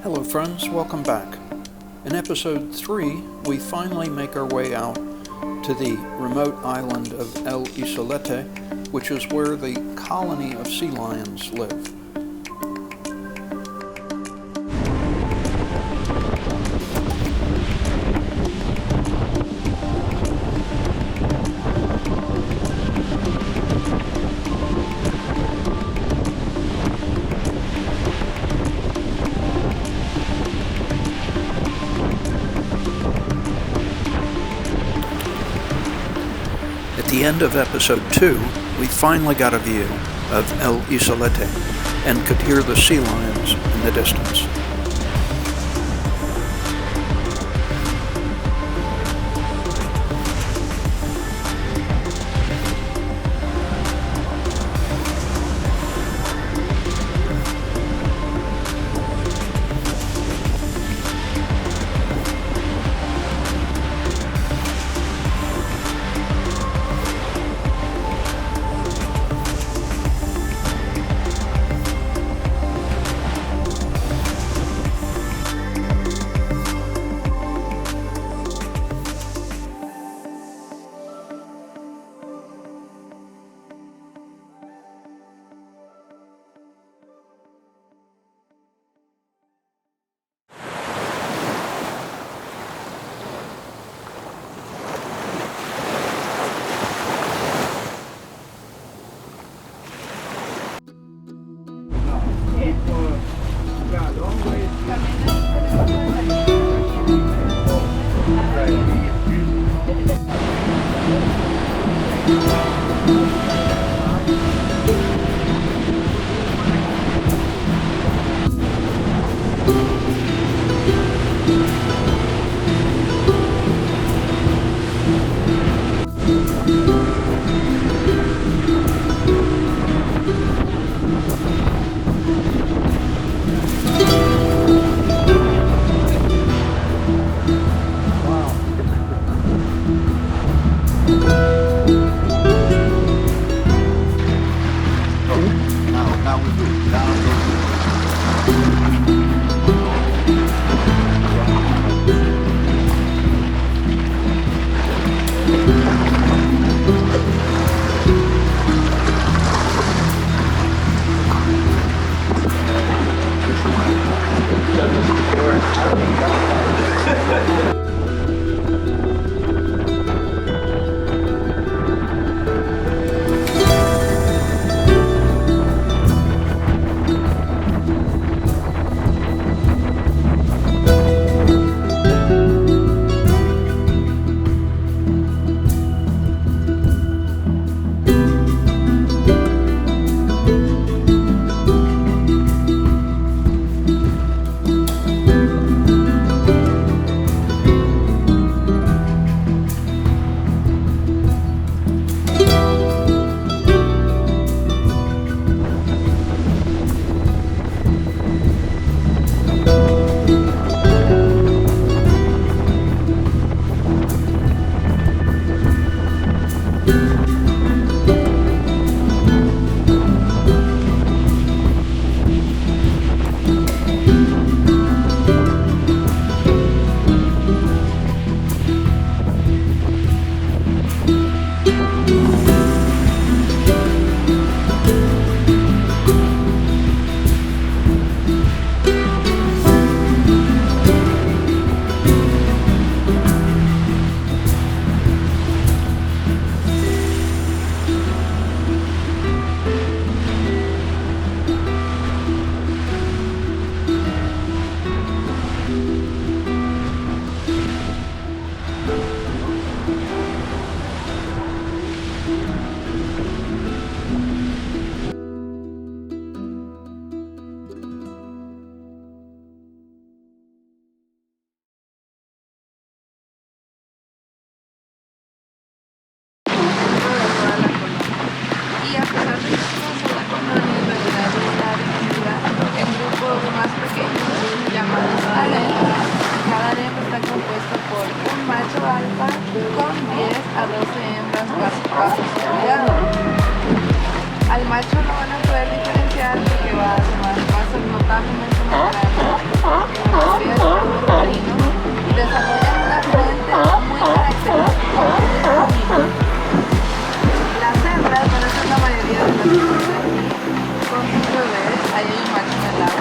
Hello friends, welcome back. In episode 3, we finally make our way out to the remote island of Isolete, which is where the colony of sea lions live. At the end of episode 2, we finally got a view of Isolete and could hear the sea lions in the distance. ahí hay un macho en el lago.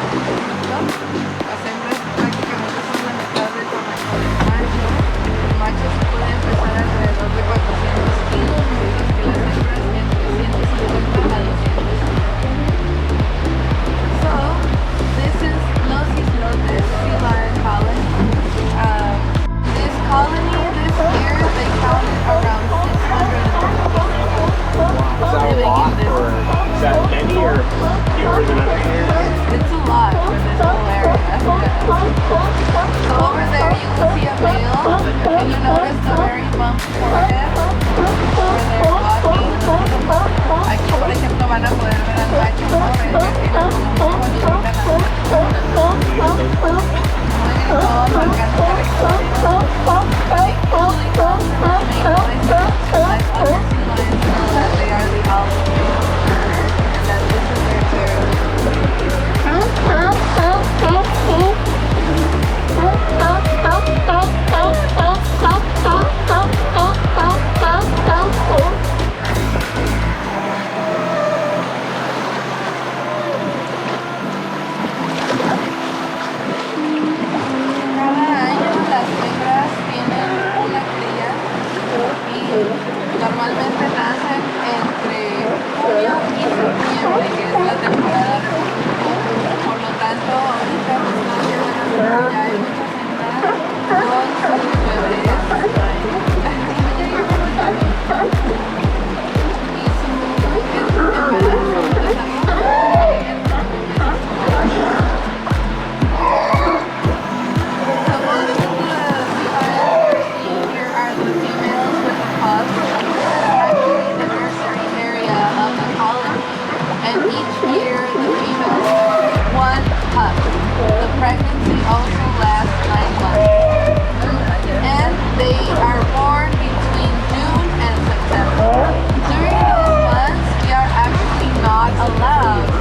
Las hembras prácticamente son la mitad del tamaño del macho. El macho se puede empezar alrededor de 400 kilos, mientras que las hembras entre 150 a 200 kilos. So, this is Los Islotes Sea Lion Colony. This colony this year, they counted around 600 Is that a lot, or is that many, or fewer than other years? It's a lot for this whole area. So over there you can see a male, and you notice the very bumped forehead where they're walking. Aquí, por ejemplo, van a poder ver al macho, ¿no? Que tiene como un bonito muy gritón, marcando territorio. But it usually comes from the main voices, like other sea lions know that they are the alpha male, and that this is their territory. Cada año las hembras tienen una cría y normalmente nacen entre junio y septiembre, que es la temporada reproductiva. Por lo tanto, ahorita pues no se van a ver, ya hay muchas hembras con sus bebés y su embarazo. And each year the females have one pup. The pregnancy also lasts 9 months. And they are born between June and September. During these months, we are actually not allowed